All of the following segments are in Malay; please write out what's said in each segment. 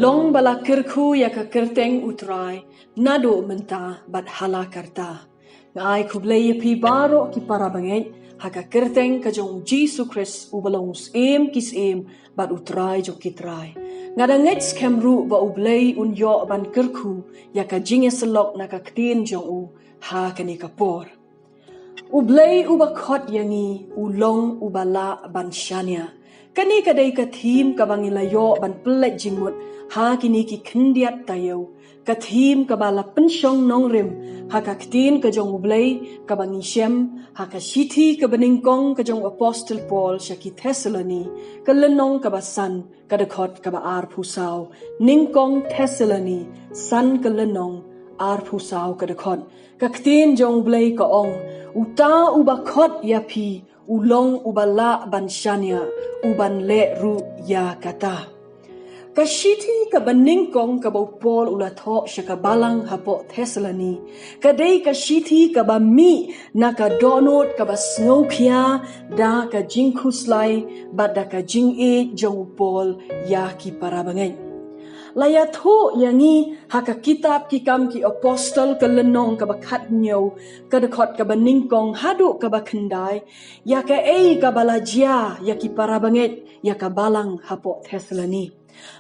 long bala kirku ya ka kirteng utrai nado menta bat hala karta ngai kublei pi baro ki para bangai haka kirteng ka jong Jesus Christ ubalong kis bat utrai jo kitrai ngadanget skemru ba ublei unyo ban kirku ya ka jinge selok na ka ktin jong u ha kani kapor U Blei Uba khot yangi ulong ubala ban shaniah kani kadai ka thim ka bangilayo ban pelet jingmut ha kini ki khindiat tayo ka thim ka bala pensyong nongrim ha ka ktin ka jong ublei ka bangi shem ha ka shiti ka beningkong ka jong apostle Paul syaki Thessaloni ka lenong ka basan ka dekot ka ba ar pusau ningkong Thessaloni san ka lenong ar pusau ka dekot ka ktin jong ublei ka ong uta uba khot ya pi ulong ubala ban shaniah uban le ru ya kata kashiti ka baningkong ka bau Paul ula tho syaka balang hapo Thessaloni kadai kashiti ka ba mi na ka donot ka ba snopia da ka jingkuslai bada ka jing jong Paul ya ki para bangai Laya tho yangi haka kitab kikam ki apostle ka lenong ka bakat nyo ka dekot ka baningkong hadu ka bakendai ya ka ka balajia ya ki para banget ya ka balang hapo Thessaloni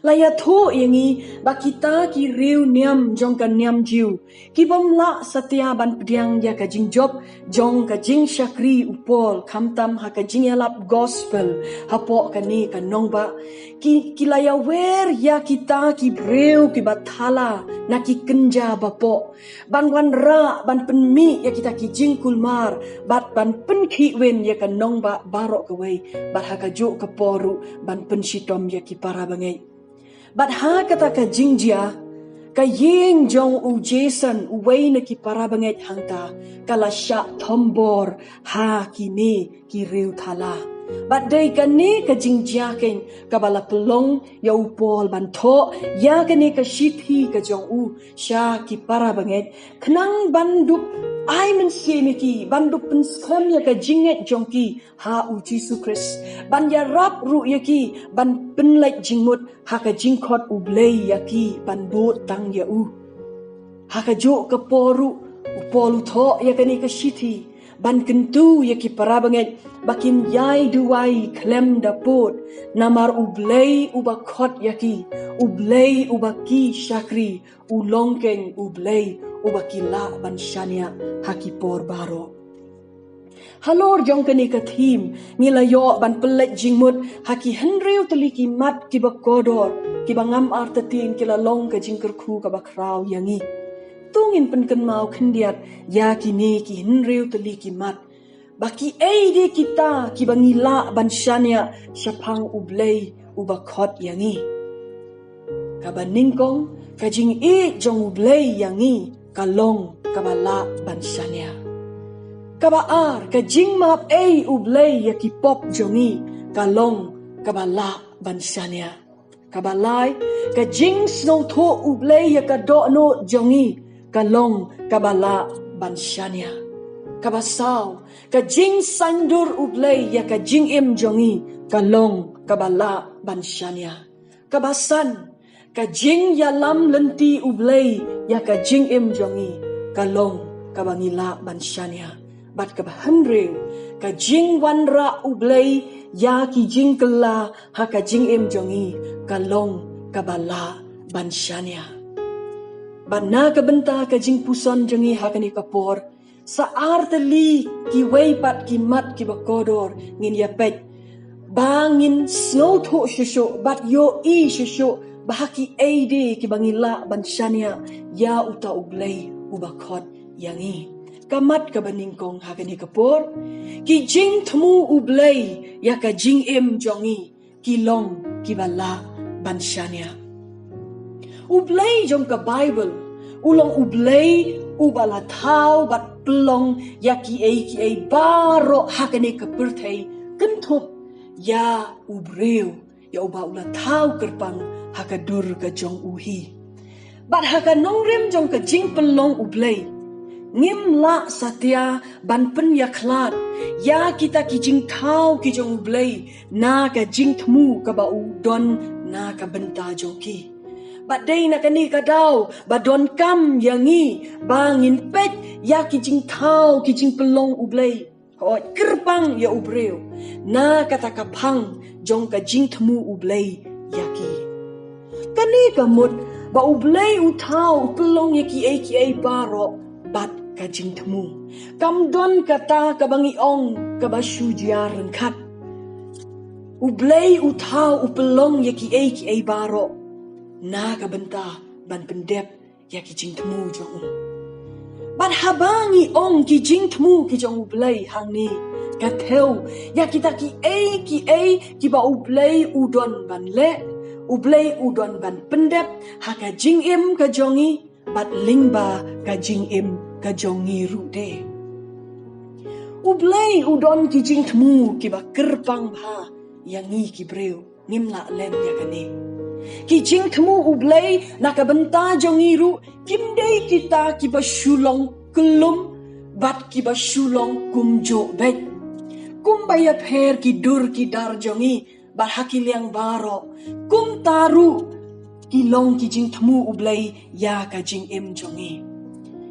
Laya tho yangi bakita ki riu niam jong ka niam jiu ki bomla satya ban pediang ya ka jing job jong ka jing syakri upol kamtam haka jing yalap gospel hapo ka ni ka nongba ki laya wer ya kita ki breu ki bathala na ki kenja bapo ban wan ra ban penmi ya kita ki jing kulmar bat ban pen ki wen ya ka nongba barok ka wei bat haka jo ka poru ban pen shitom ya ki para bangai bat ha kata ka jingjia ka yeng jong u Jason uwei na ki para bangai hangta kala sya tombor ha kini ki riu thala Bat day kani ka jingjia ken ka bala pelong ya upol banto ya kani ka shithi ka jong u sya ki para banget kenang bandup ai men semiki bandup penskem ya ka jinget jong ki ha u Jesus Christ ban ya rap ru ya ki ban penlek jingmut ha ka jingkot u blei ya ki ban bot tang ya u ha ka jo ka poru upol utho ya kani ka shithi ban kentu ya ki para banget bakin yai duai klem dapot namar ublei uba khot yaki ublei uba ki syakri ulongkeng ublei uba kila ban shaniah haki por baro halor jong kani ka thim nilayo ban pelet jingmut haki henriu teliki mat ki bakodor ki bangam artatin kila long ka jingker khu ka bakrau yangi tungin penken mau khendiat ya kini ki henriu teliki mat baki di kita ki bangila ban shaniah syapang ublei uba khot yangi kabaningkong kajing jong ublei yangi kalong kabala ban shaniah kabaar kajing map ublei yaki pop jongi kalong kabala ban shaniah kabalai kajing snow tho ublei yakado no jongi kalong kabala ban shaniah kabasau kajing sandur ublei ya kajing jongi kalong kabala ban shaniah kabasan kajing yalam lenti ublei ya kajing jongi kalong kabangila ban shaniah bat kabahanreu kajing wanra ublei ya kijing kela ha kajing jongi kalong kabala ban shaniah bana kabenta kajing puson jongi hakani kapor saar teli ki weipat ki mat ki bakodor ngin yapet bangin snow tho shusho bat yo shusho bahaki ade ki bangila ban shaniah ya uta ublei uba khot yangi kamat ka baningkong hakani kapor ki jing thmu ublei ya ka jing jongi ki long ki bala ban shaniah ublei jong ka Bible ulong ublei ubala thau bat pelong ya ki baro hakane ka perthai kentup ya ubreu ya uba ula thau kerpang hakadur ka jong uhi bat haka nongrem jong ka jing pelong ublei ngim la satya ban pen ya khlat ya kita ki jing thau ki jong ublei na ka jing thmu ka ba u don na ka benta jong ki Bat day na kani kadaw, badon kam yangi, bangin pet, ya kijing tau, kijing pelong ublay. Khot kerpang ya ubreu, na kata kapang, jong kajing temu ublay yaki. Kani kamut, ba ublay utau, pelong yaki baro, bat kajing temu. Kam don kata kabangi ong, kabasyu jiaran kat. Ublay utau upelong yaki baro, na kabenta ban pendep ya kijing temu jong. Ban habangi ong kijing temu kijong ublay hang ni katheu ya kita ki ba ublay udon ban le, ublay udon ban pendep ha kajing im kajongi bat lingba kajing im kajongi rude. Ublay udon kijing temu ki ba kerpang ha yangi ki breu ngimla lem ya kani. Kijing temu ublay nakabenta jongiru kimdei kita kiba shulong kelum bat kiba shulong kumjo bet kum baya pher kidur kidar jongi bat hakil yang baro kum taru kilong kijing temu ublay ya kajing em jongi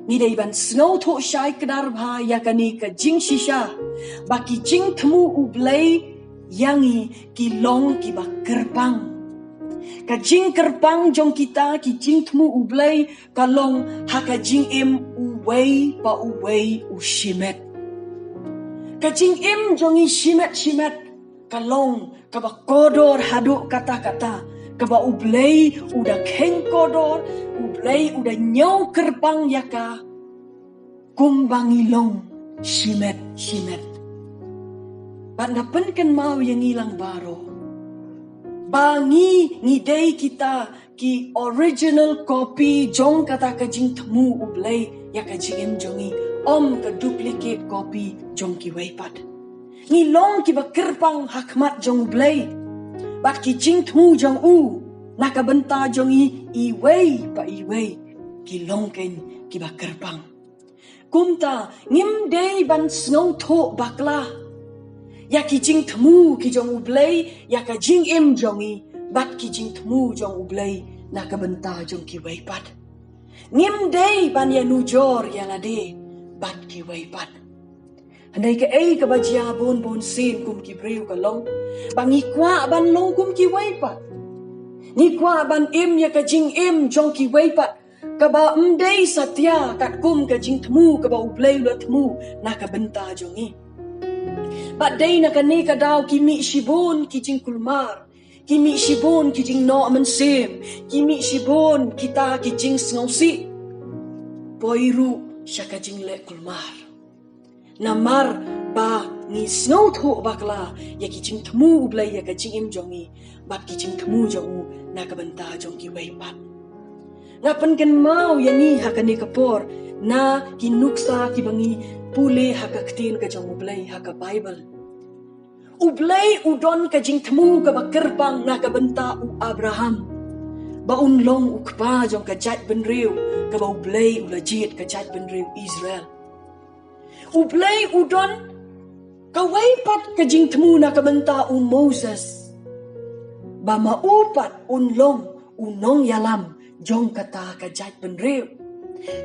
ni dei ban snow tho shai kedar bha ya kani kajing shisha ba kijing temu ublay yangi kilong kiba kerpang. Kajing kerpang jong kita kijing temu ublay kalong ha kajing im uway pa uway ushimet. Kajing im jongi shimet kalong kaba kodor haduk kata-kata kaba ublay udah keng kodor ublay udah nyau kerpang yaka kumbangilong shimet. Banda penken mau yang hilang baro. Bangi ngidei kita ki original copy jong kata kajing temu ublay ya kajing em jongi om ka duplicate copy jong ki weipat. Ngilong ki bakerpang hakmat jong ublay. Bat ki jing temu jong u nakabenta jong iway pa iway ki longken ki bakerpang. Kumta ngimdei ban snow to bakla. Ya kijing temu ki jong ublay ya kajing em jongi bat kijing temu jong ublay na kabenta jong ki weipat ngim day ban ya nujor ya lade bat ki weipat handai ka ka bajia bon sin kum ki breu kalong bangi kwa ban long kum ki weipat ni kwa ban em ya kajing em jong ki weipat kaba mdei satya kat kum kajing temu kaba ublay lo temu na kabenta jongi. Bat day na kani kadaw kimi shibon kijing kulmar, kimi shibon kijing no mensim, kimi shibon kita kijing sngosi. Poiru siya kajing le kulmar. Namar ba ni snow tho bakla ya kijing temu ublay ya kajing im jongi, bat kijing temu jongu nakabenta jong ki weipat. Ngapan kan mau yani hakani kapor na kinuksa kibangi puli hakaktin ka jong ublay haka Bible. Ublay udon ka jing temu ka bakerpang na kabenta u Abraham. Baunlong ukpa jong ka jat benriu ka ba ublay ulajit ka jat benriu Israel. Ublay udon ka waipat ka jing temu na kabenta u Moses. Ba maupat unlong unong yalam jong kata ka jat benriu.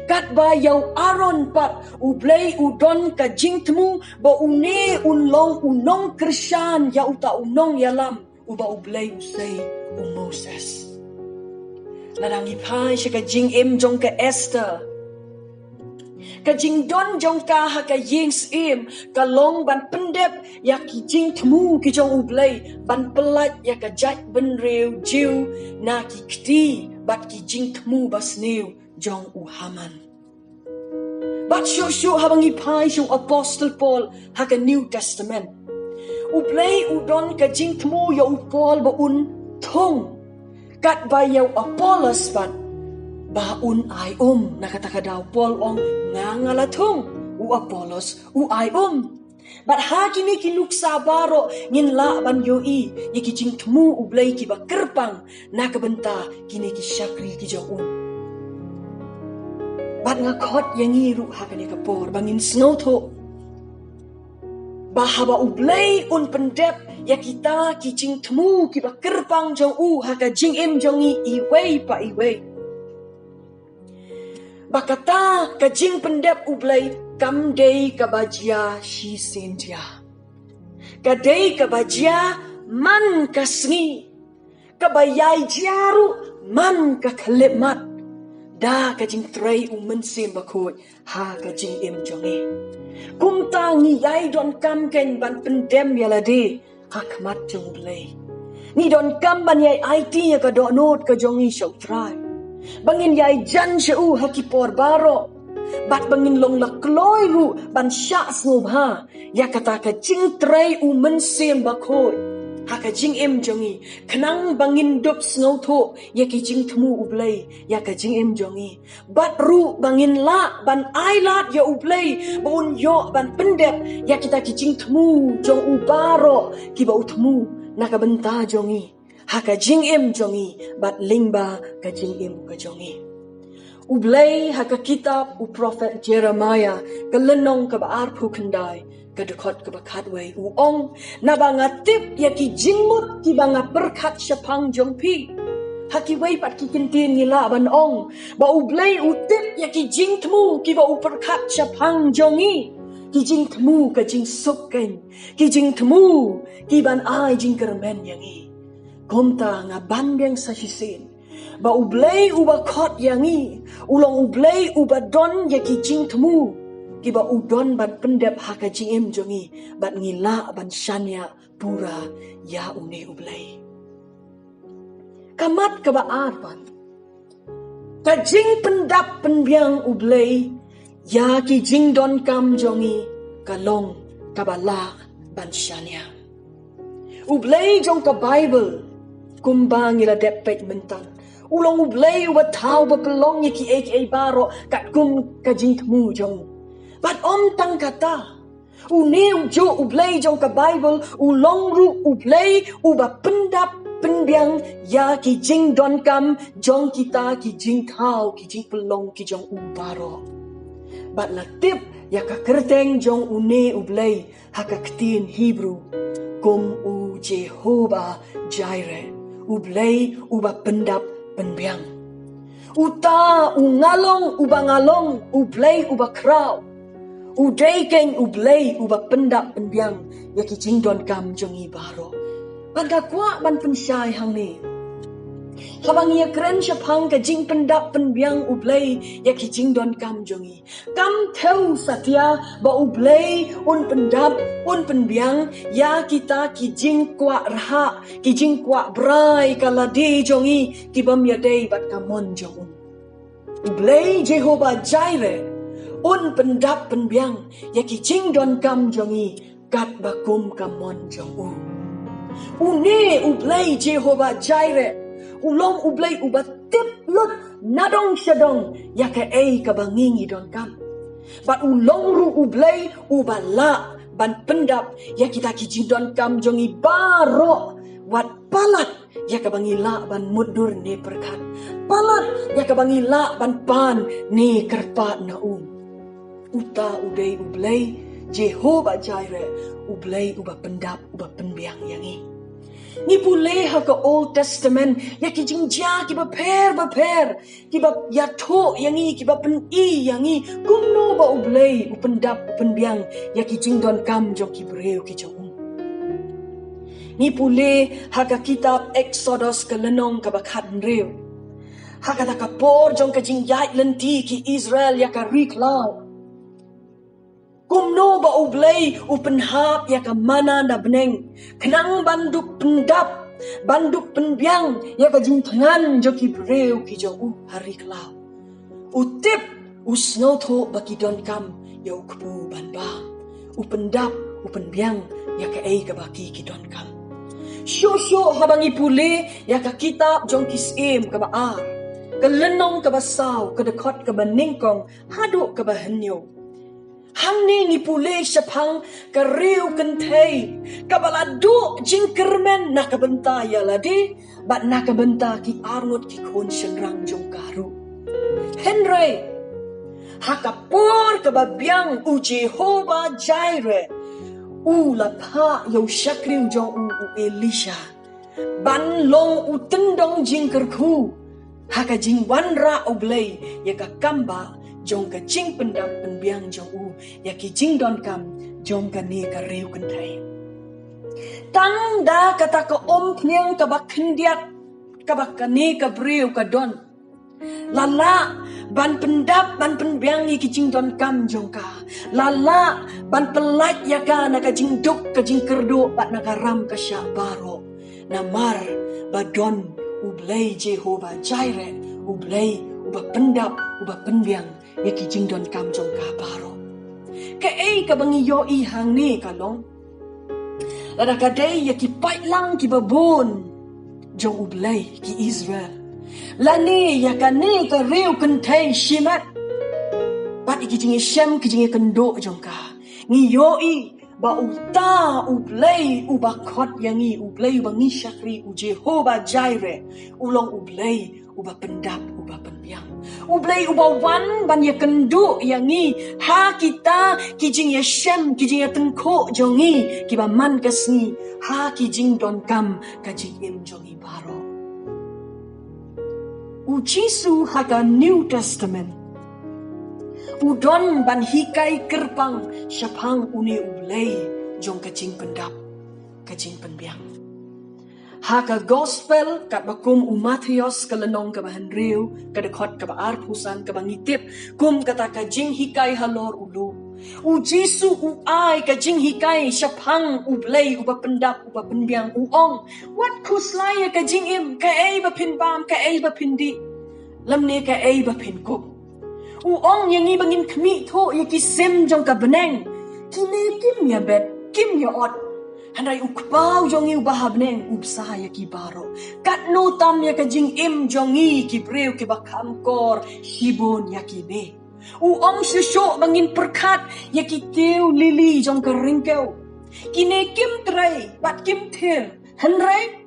Kat ba yaw aron pat ublay udon ka jing temu ba une unlong unong Krisyan ya uta unong yalam uba ublay usay Moses. Lalangi pai siya ka jing im jong ka Esther. Ka jing don jong ka ha ka yings im kalong ban pendep ya ki jing temu ki jong ublay ban pelat ya ka jat benreu jiu na ki kti bat ki jing temu basneu jong uhaman. Bat syuk habang ipai syung Apostle Paul haka New Testament. Ublay udon ka jing temu ya Paul ba un thong. Kat ba yaw Apollos bat ba un ay nakataka daw Paul ong ngangalathong u Apollos u ay Bat hakini kinuksa baro ngin la ban yo yaki jing temu ublay ki ba kerpang nakabenta kini ki syakri ki jong Bat nga khot yang iru hakani kapor bangin snow tho. bahaba U Blei un pendep ya kita ki jing temu ki ba kerpang jong u haka jing im jongi iwei pa iwei. Bakata ka jing pendep U Blei kam dei ka bajia shi sentia. Ka dei ka bajia man ka sngi. Ka bayai jaru man ka kelemat. Da ka jing trai u mensim bakoi ha ka jing im jongi. Kum ta ngi yai don kam ken ban pendem yala de hakmat jong Blei. Ni don kam ban yai IT ya ka do not ka jongi shau trai. Bangin yai jan shau hakipor baro. Bat bangin long la kloi ru ban syak snob ha. Ya kata ka jing trai u mensim bakoi. Haka jing em jongi kenang bangin dop snow tho ya ki jing temu U Blei ya ka jing em jongi bat ru bangin la ban ai lat ya U Blei bon yo ban pendep ya kita ki jing temu jong u baro ki ba u temu na ka benta jongi haka jing em jongi bat lingba ka jing em ka jongi U Blei haka kitab u prophet Jeremiah ka lenong ka ba arpu kendai kadekot ke bakat wei u ong na banga tip ya ki jingmut ki banga berkat syapang jongpi haki wei pat ki kintin ngila ban ong ba U Blei u tip ya ki jing temu ki ba u berkat syapang jongi ki jing temu ka jing sukken ki jing temu ki ban ai jing kermen yangi komta nga bandeng sa hisin ba U Blei u ba khot yangi ulong U Blei u ba don ya ki jing temu kiba udon ban pendep haka jingim jongi bat ngila ban shaniah pura ya une U Blei. Kamat kaba arban. Ka jing pendap penbiang U Blei ya ki jing don kam jongi kalong kabala ban shaniah. U Blei jong ka Bible kumbang ila depek mentan. Ulong U Blei wa tau ba pelong ya ki aka baro kat kum ka jing temu jong. But tang kata, une jo U Blei jong ka Bible, long ru U Blei uba pendap penbiang ya ki jing don kam jong kita ki jing tau ki jing pelong ki jong u baro. But la tip ya ka kerteng jong une U Blei haka ketin Hebrew kum u Jehovah Jireh. U Blei uba pendap penbiang. Uta u ngalong uba ngalong U Blei uba kraw. Udai keng U Blei uba pendap penbiang ya ki jing don kam jongi baro. Banda kwa ban pensyai hang ni. Habang ia keren syapang ka jing pendap penbiang U Blei ya ki jing don kam jongi. Kam teu satya ba U Blei un pendap un penbiang ya kita ki jing kwa raha ki jing kwa brai kaladi jongi ki bam ya dei bat kamon jong. U Blei Jehovah Jireh un pendap penbiang ya ki jing don kam jongi kat bakum kamon jong u. Une U Blei Jehovah Jireh ulong U Blei uba tip lut nadong syadong ya ka ei ka bangingi don kam. Bat ulong ru U Blei uba la ban pendap ya kita ki jing don kam jongi baro wat palat ya ka bangila ban mudur ne perkat. Palat ya ka bangila ban pan ne kerpat na Uta udai U Blei Jehovah Jireh U Blei uba pendap uba penbiang yangi. Ni pule ha ka Old Testament ya ki jingja ki ba per ki ba ya tho yangi ki ba pen I yangi kumno ba U Blei u pendap u penbiang ya ki jing don kam jong ki breu ki jong. Ni pule ha ka kitab Exodus ka lenong ka bakat reu. Ha ka ta ka por jong ka jingjai lenti ki Israel ya ka riklau. Kumno ba U Blei u penhap ya ka mana na beneng. Kenang banduk pendap, banduk penbiang ya ka jing tengan jo ki breu ki jo u hari kelau. U tip u snow tho baki don kam ya u kebu ban ba. U pendap u penbiang ya ka ei ka baki ki don kam. Syo habangi pule ya ka kitab jong kisim ka baar. Ka lenong ka basaw ka dekot ka baningkong haduk ka bahenyo. Hang ni pule syapang kariu kentei kabaladu jingkermen nak benta ya ladi bat nak benta ki arngot ki kon senrang jong karu Henry hakapor kebabiang u Jehovah Jireh lapa yau syakriu jong Elisha. Ban long tendong jing kerku. Haka jing wanra Blei yaka kamba jong ka jing pendam penbiang jong yaki jing don kam jong ka ne ka riu kentai. Tang da kata ka pniang ka bak kendiat ka bak ka ne ka briu ka don. Lala ban pendap ban penbiang yaki jing don kam jong ka. Lala ban pelat yaka na ka jing duk ka jing kerdo bat na ka ram ka syak baro. Namar badon Blei Jehovah Jireh, Blei uba pendap, uba penbiang, yaki jing don kam jong ka baro. Ka ka bangi yo hang ni kalong. Lada kadai yaki pai lang ki babon jong Blei ki Israel. Lani yaka ni ka riu kentai shimat. Bat iki jing shem ki jing kendo jong ka. Ngi yo ba uta Blei uba khot yangi Blei uba ngi syakri Jehovah Jireh ulong Blei uba pendap uba penbiang Blei uba wan ban ya kendu yangi ha kita kijing ya shem kijing ya tengko jongi kiba man kasni ha kijing don kam kajing im jongi baro Jisu haka New Testament Udon ban hikai kerpang syapang uni Blei jong kajing pendap kajing penbiang. Haka gospel kat bakum Matthews kalenong ka bahan riu kadekot ka baar pusan ka bangitip kum kata kajing hikai halor ulu. Jisu ai kajing hikai syapang Blei uba pendap uba penbiang uong. Wat kuslaya kajing im ka bapin bam ka bapindi. Lamne ka bapin kup. Uong yang i bangin kami to yaki sim jong ka beneng. Kini kim ya bet, kim ya ot. Handai ukbau jong i ubah beneng ubsah yaki baro. Kat no tam ya ka jing im jong i ki breu ki bakam kor hibon yaki be. Uong syusyok bangin perkat yaki tiu lili jong ka ringkeu. Kini kim tray, bat kim til. Handai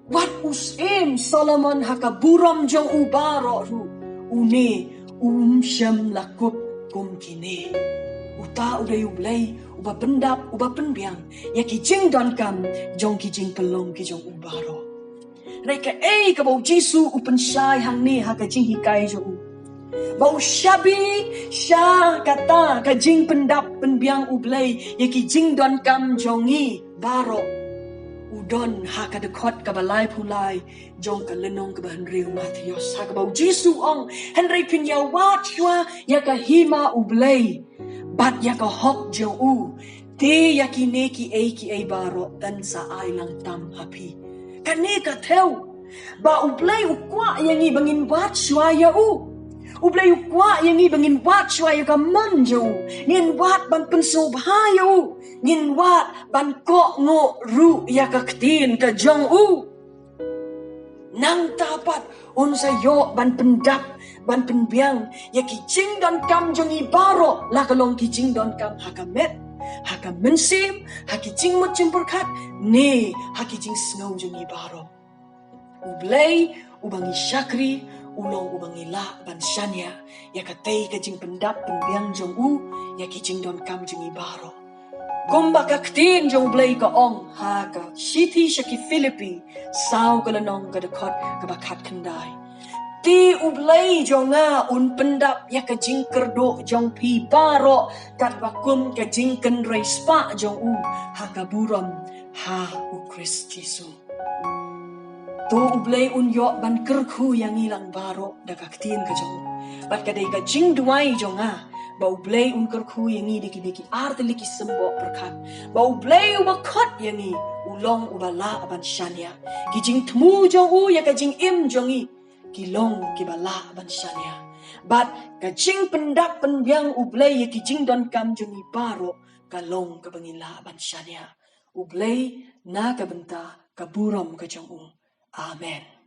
wat usim Solomon haka buram jong ubaro ru. Une syam lakup kum kini. Uta uday Blei uba pendap uba penbiang yaki jing don kam jong ki jing pelong ki jong ubaro. Reka ka bau Jisu upen syai hang ni haka jing hikai jong bau syabi sya kata ka jing pendap penbiang Blei yaki jing don kam jongi baro. Udon haka dekot ka balai pulai jong ka lenong ka bahan riu Matthews haka bau Jisu ong henry pin ya wat shwa yaka hima Blei bat yaka hok jong te yaki neki ki baro dan sa ai lang tam hapi kane ka teu ba Blei ukwa yangi bangin wat shwa ya Blei ukwa yangi bangin wat shwa yaka manjo nin wat ban pensobhayo Ngin wat ban ko ngo ru yaka ktin ka jong Nang tapat unsa yo ban pendap ban penbiang yaki jing don kam jong ibaro la kalong ki jing don kam hakamet haka mensim haki jing mot jempurkat ne haki jing snow jong ibaro. Blei ubangi syakri ulong ubangi la ban shaniah yaka tei ka jing pendap penbiang jong yaki jing don kam jong ibaro. Gumba kaktin jong Blei ka ong haka shiti shaki Philippi sao kalanong kadakot kabakat kendai. Ti Blei jonga pendap ya ka jing kerdo jong pi baro kat bakum ka jing ken spa jong haka buram ha Chris Jisu. To Blei yo ban kerku yang ilang baro da kaktin ka jong. Bat kadai ka jing duai jonga bau Blei kerku yang i diki arte liki sembo berkat bau Blei uba khot yang i ulong uba la aban shaniah ki jing tmu jong ya ka jing im jong i ki long ki bala aban shaniah bat ka jing pendap penbiang Blei ya ki jing don kam jong i baro ka long ka bangila aban shaniah Blei na ka benta ka buram ka jong amen.